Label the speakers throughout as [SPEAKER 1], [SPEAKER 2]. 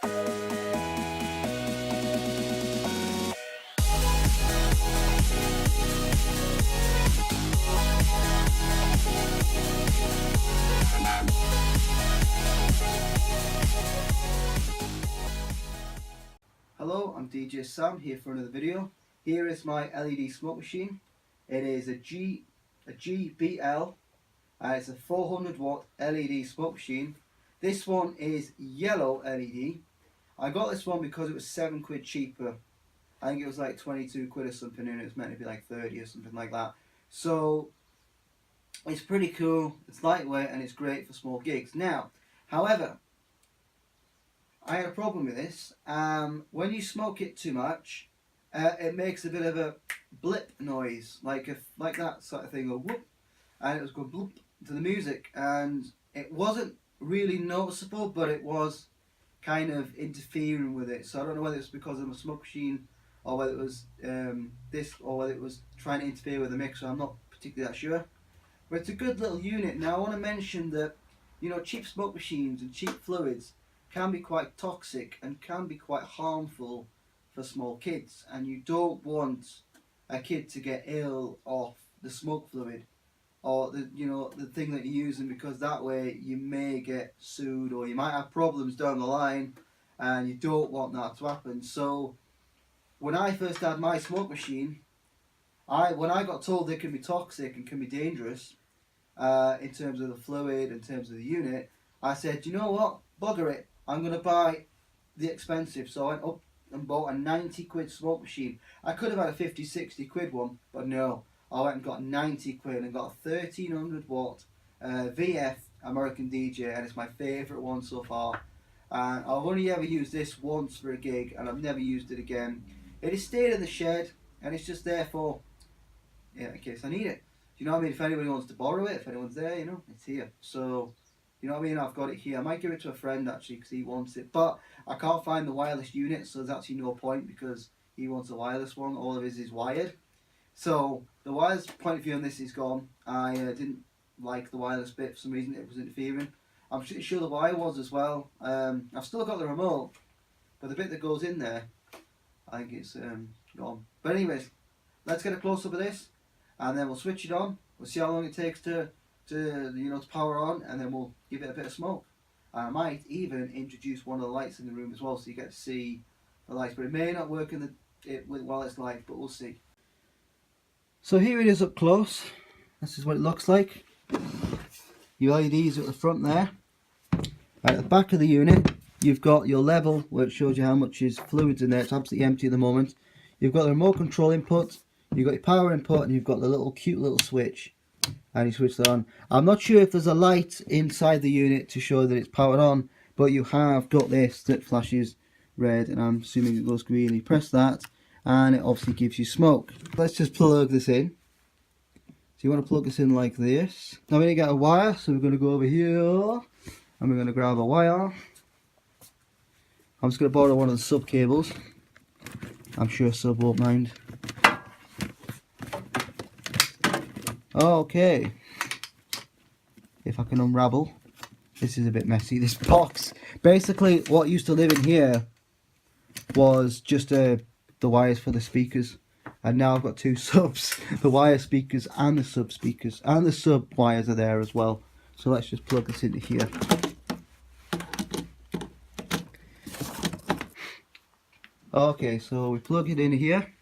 [SPEAKER 1] Hello, I'm DJ Sam here for another video. Here is my LED smoke machine. It is a GBL. It's a 400 watt LED smoke machine. This one is yellow LED. I got this one because it was £7 cheaper. I think it was like 22 quid or something, and it was meant to be like 30 or something like that. So it's pretty cool, it's lightweight, and it's great for small gigs. Now, however, I had a problem with this. When you smoke it too much, it makes a bit of a blip noise, like that sort of thing, or whoop, and it was going bloop to the music, and it wasn't really noticeable, but it was kind of interfering with it. So I don't know whether it's because of a smoke machine, or whether it was this, or whether it was trying to interfere with the mixer. I'm not particularly that sure, but it's a good little unit. Now I want to mention that, you know, cheap smoke machines and cheap fluids can be quite toxic and can be quite harmful for small kids, and you don't want a kid to get ill off the smoke fluid or the thing that you're using, because that way you may get sued or you might have problems down the line, and you don't want that to happen. So when I first had my smoke machine, when I got told it can be toxic and can be dangerous in terms of the fluid, in terms of the unit, I said, you know what, bugger it, I'm going to buy the expensive. So I went up and bought a 90 quid smoke machine. I could have had a 50, 60 quid one, but no. I went and got 90 quid and got a 1300 watt VF American DJ, and it's my favourite one so far. And I've only ever used this once for a gig, and I've never used it again. It is stayed in the shed, and it's just there for, in case I need it. Do you know what I mean? If anybody wants to borrow it, if anyone's there, you know, it's here. So, you know what I mean? I've got it here. I might give it to a friend actually, because he wants it. But I can't find the wireless unit, so there's actually no point, because he wants a wireless one. All of his is wired. So the wireless point of view on this is gone. I didn't like the wireless bit for some reason. It was interfering. I'm pretty sure the wire was as well. I've still got the remote, but the bit that goes in there, I think it's gone. But anyways, let's get a close up of this, and then we'll switch it on. We'll see how long it takes to power on, and then we'll give it a bit of smoke. I might even introduce one of the lights in the room as well, so you get to see the lights. But it may not work while it's light, but we'll see. So here it is up close. This is what it looks like. Your LEDs at the front there. At the back of the unit, you've got your level, where it shows you how much is fluids in there. It's absolutely empty at the moment. You've got the remote control input, you've got your power input, and you've got the cute little switch. And you switch that on. I'm not sure if there's a light inside the unit to show that it's powered on, but you have got this that flashes red, and I'm assuming it goes green. You press that, and it obviously gives you smoke. Let's just plug this in. So you want to plug this in like this. Now we're going to get a wire, so we're going to go over here, and we're going to grab a wire. I'm just going to borrow one of the sub cables. I'm sure sub won't mind. Okay, if I can unravel. This is a bit messy, this box. Basically what used to live in here was just the wires for the speakers, and now I've got two subs, the wire speakers and the sub speakers, and the sub wires are there as well. So let's just plug this into here. Okay, so we plug it in here.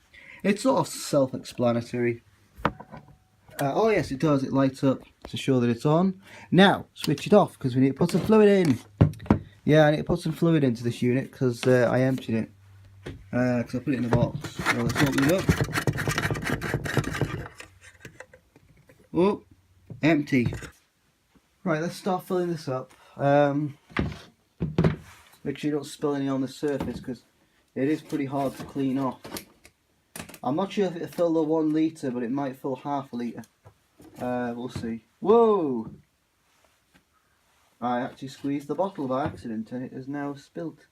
[SPEAKER 1] It's sort of self-explanatory. Oh yes, it does. It lights up to show that it's on. Now, switch it off, because we need to put some fluid in. Yeah, I need to put some fluid into this unit, because I emptied it. Because I put it in a box. So let's open it up. Oh, empty. Right, let's start filling this up. Make sure you don't spill any on the surface, because it is pretty hard to clean off. I'm not sure if it'll fill the 1 litre, but it might fill half a litre. We'll see. Whoa! I actually squeezed the bottle by accident, and it is now spilt.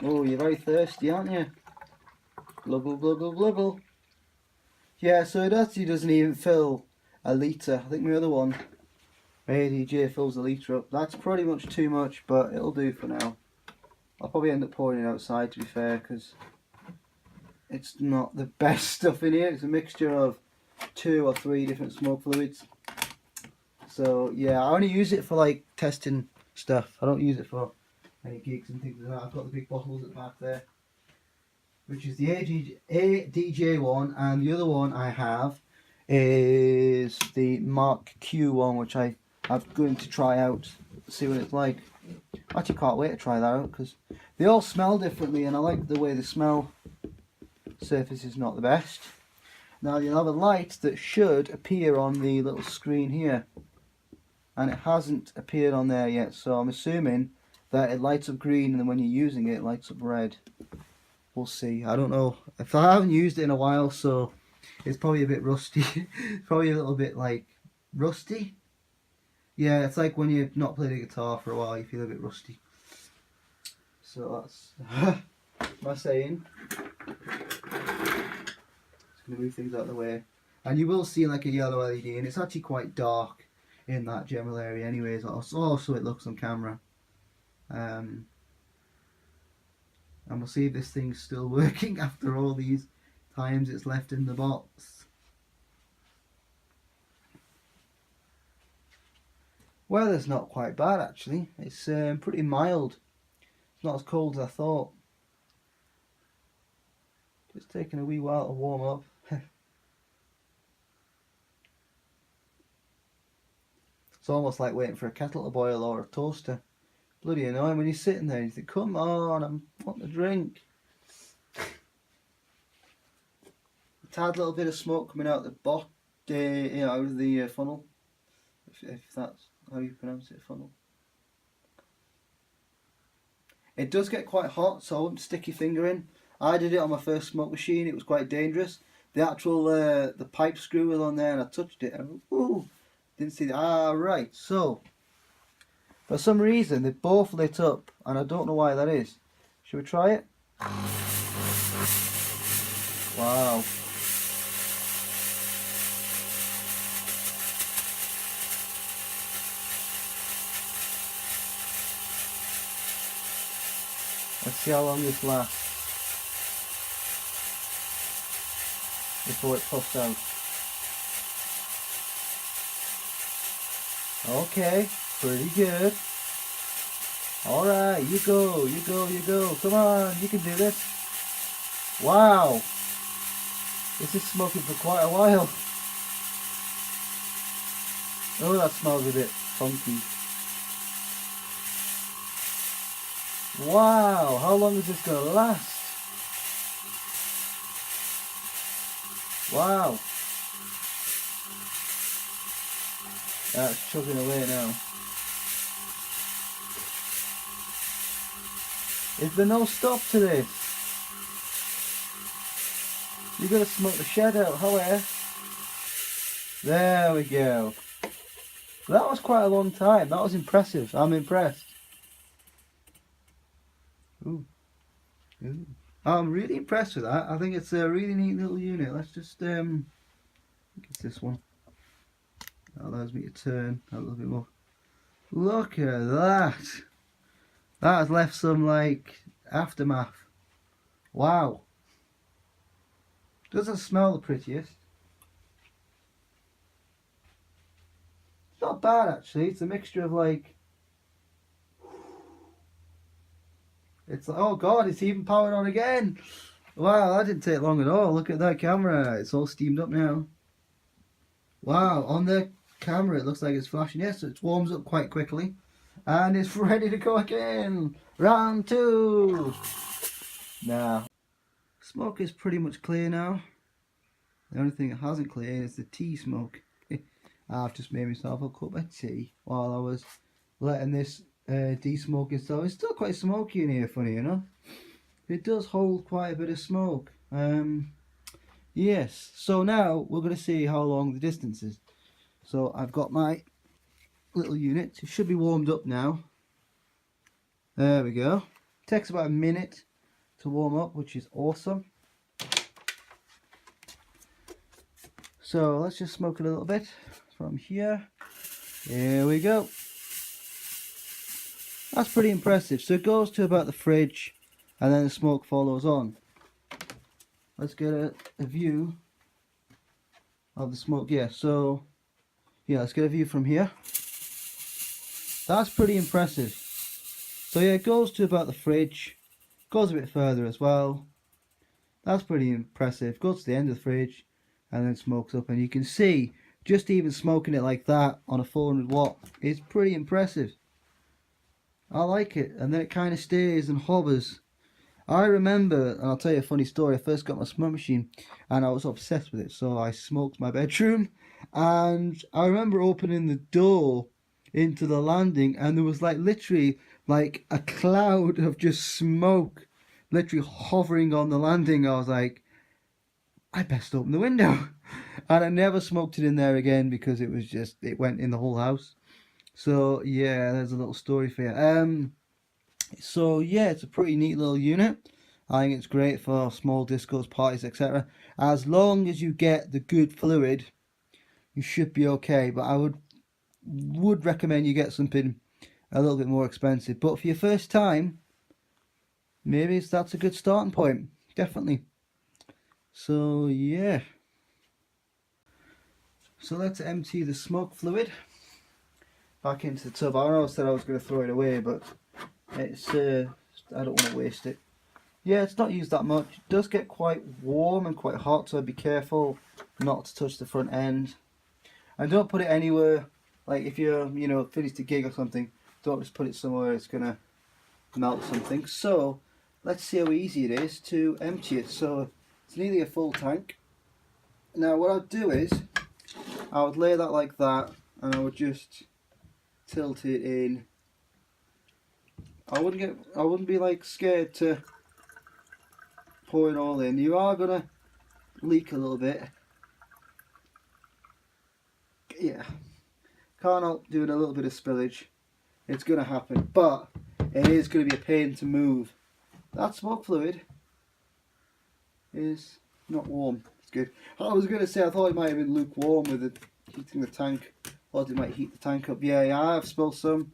[SPEAKER 1] Oh, you're very thirsty, aren't you? Gluggle, gluggle, gluggle. Yeah, so it actually doesn't even fill a litre. I think my other one ADJ fills the litre up. That's pretty much too much, but it'll do for now. I'll probably end up pouring it outside, to be fair, because it's not the best stuff in here. It's a mixture of 2 or 3 different smoke fluids. So yeah, I only use it for like testing stuff. I don't use it for any gigs and things like that. I've got the big bottles at the back there, which is the ADJ one, and the other one I have is the Mark Q one, which I'm going to try out, see what it's like. I actually can't wait to try that out because they all smell differently, and I like the way they smell. Surface is not the best. Now you'll have a light that should appear on the little screen here, and it hasn't appeared on there yet, so I'm assuming that it lights up green, and then when you're using it, it lights up red. We'll see. I don't know. If I haven't used it in a while, so it's probably a bit rusty. Probably a little bit like rusty. Yeah, it's like when you've not played a guitar for a while, you feel a bit rusty. So that's my saying. Just going to move things out of the way. And you will see like a yellow LED, and it's actually quite dark in that general area anyways. Also it looks on camera. And we'll see if this thing's still working after all these times it's left in the box. Weather's not quite bad actually. It's pretty mild. It's not as cold as I thought. Just taking a wee while to warm up. It's almost like waiting for a kettle to boil or a toaster. Bloody annoying when you're sitting there and you think, come on, I'm wanting a drink. A tad little bit of smoke coming out the out of the funnel, if that's how you pronounce it, funnel. It does get quite hot, so I wouldn't stick your finger in. I did it on my first smoke machine. It was quite dangerous. The actual the pipe screw was on there, and I touched it. And ooh, didn't see that. Ah, right. So for some reason they both lit up, and I don't know why that is. Should we try it? Wow. Let's see how long this lasts before it puffs out. Okay, pretty good. Alright, you go, you go, you go. Come on, you can do this. Wow. This is smoking for quite a while. Oh, that smells a bit funky. Wow, how long is this going to last? Wow. That's chugging away now. Is there no stop to this? You've got to smoke the shed out, however. There we go. That was quite a long time. That was impressive. I'm impressed. Ooh. Ooh. I'm really impressed with that. I think it's a really neat little unit. Let's just I think it's this one. That allows me to turn a little bit more. Look at that. That has left some like aftermath. Wow. Doesn't smell the prettiest. It's not bad actually. It's a mixture of like, it's like, oh god, it's even powered on again. Wow, that didn't take long at all. Look at that camera. It's all steamed up now. Wow, on the camera it looks like it's flashing. Yes, so it warms up quite quickly. And it's ready to go again. Round 2. Now, smoke is pretty much clear now. The only thing that hasn't cleared is the tea smoke. I've just made myself a cup of tea while I was letting this de-smoking. So it's still quite smoky in here, funny enough. It does hold quite a bit of smoke. Yes, so now we're going to see how long the distance is. So I've got my little unit. It should be warmed up now. There we go. Takes about a minute to warm up, which is awesome. So let's just smoke it a little bit from here. Here we go. That's pretty impressive. So it goes to about the fridge and then the smoke follows on. Let's get a view of the smoke. Yeah, so yeah, let's get a view from here. That's pretty impressive. So yeah, it goes to about the fridge, goes a bit further as well. That's pretty impressive. Goes to the end of the fridge and then smokes up, and you can see just even smoking it like that on a 400 watt is pretty impressive. I like it, and then it kind of stays and hovers. I remember, and I'll tell you a funny story, I first got my smoke machine and I was obsessed with it, so I smoked my bedroom, and I remember opening the door into the landing and there was like literally like a cloud of just smoke literally hovering on the landing. I was like, I best open the window. And I never smoked it in there again because it was just, it went in the whole house. So yeah, there's a little story for you. So yeah, it's a pretty neat little unit. I think it's great for small discos, parties, etc. As long as you get the good fluid, you should be okay. But I would recommend you get something a little bit more expensive. But for your first time, maybe that's a good starting point. Definitely. So yeah. So let's empty the smoke fluid back into the tub. I know I said I was going to throw it away, but it's I don't want to waste it. Yeah, it's not used that much. It does get quite warm and quite hot, so be careful not to touch the front end. And don't put it anywhere, like if you're, finished a gig or something, don't just put it somewhere it's going to melt something. So, let's see how easy it is to empty it. So, it's nearly a full tank. Now, what I'd do is, I would lay that like that, and I would just tilt it in. I wouldn't be like scared to pour it all in. You are gonna leak a little bit. Yeah, can't help doing a little bit of spillage. It's gonna happen, but it is gonna be a pain to move. That smoke fluid is not warm. It's good. I was gonna say I thought it might have been lukewarm with it heating the tank. Thought it might heat the tank up. Yeah, I've spilled some.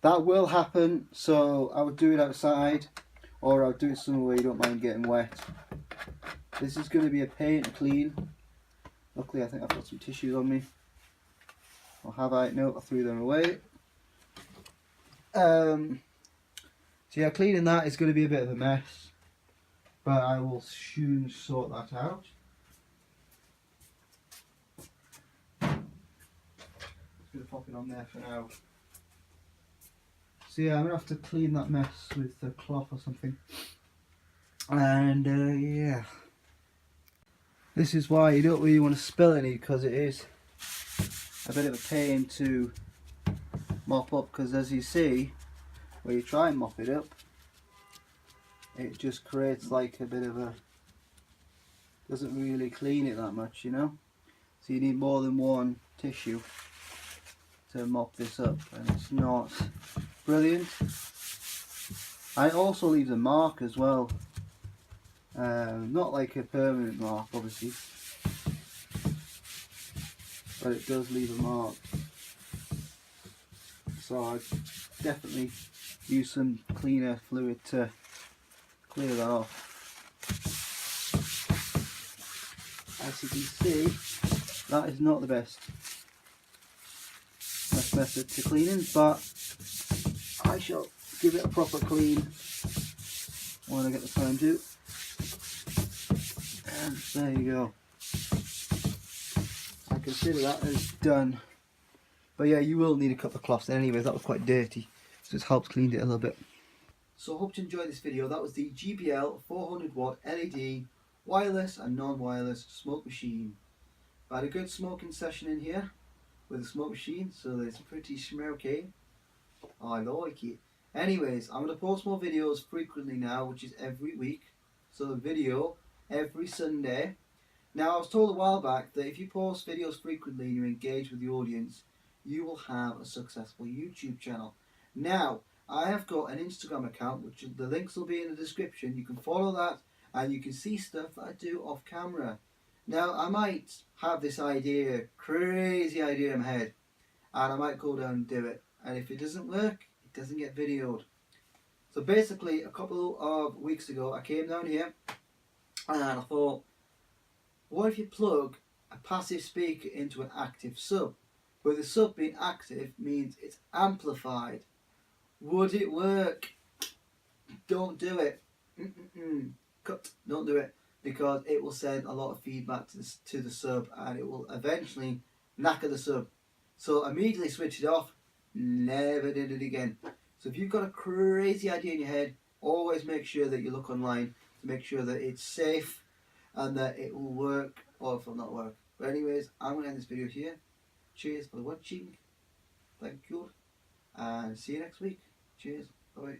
[SPEAKER 1] That will happen, so I would do it outside, or I'll do it somewhere where you don't mind getting wet. This is going to be a pain to clean. Luckily, I think I've got some tissues on me. Or have I? No, I threw them away. So yeah, cleaning that is going to be a bit of a mess, but I will soon sort that out. Just going to pop it on there for now. So yeah, I'm going to have to clean that mess with a cloth or something. And yeah. This is why you don't really want to spill any, because it is a bit of a pain to mop up, because as you see, when you try and mop it up, it just creates like a bit of a, doesn't really clean it that much, So you need more than one tissue to mop this up, and it's not brilliant. And it also leaves a mark as well. Not like a permanent mark, obviously, but it does leave a mark. So I'd definitely use some cleaner fluid to clear that off. As you can see, that is not the best method to cleaning, but I shall give it a proper clean when I get the time to. And there you go. I consider that as done. But yeah, you will need a couple of cloths anyways. That was quite dirty, so it helps clean it a little bit. So I hope you enjoyed this video. That was the GBL 400 watt LED wireless and non-wireless smoke machine. I had a good smoking session in here with the smoke machine, so it's pretty smoky. I like it. Anyways, I'm going to post more videos frequently now, which is every week. So the video every Sunday. Now, I was told a while back that if you post videos frequently and you engage with the audience, you will have a successful YouTube channel. Now, I have got an Instagram account, which the links will be in the description. You can follow that and you can see stuff that I do off camera. Now, I might have this idea, crazy idea in my head, and I might go down and do it. And if it doesn't work, it doesn't get videoed. So basically, a couple of weeks ago, I came down here and I thought, what if you plug a passive speaker into an active sub? Where the sub being active means it's amplified. Would it work? Don't do it. Cut. Don't do it, because it will send a lot of feedback to the sub, and it will eventually knacker the sub. So immediately switch it off. Never did it again. So if you've got a crazy idea in your head, always make sure that you look online to make sure that it's safe and that it will work, or if it will not work. But anyways, I'm going to end this video here. Cheers for watching. Thank you. And see you next week. Cheers. Bye.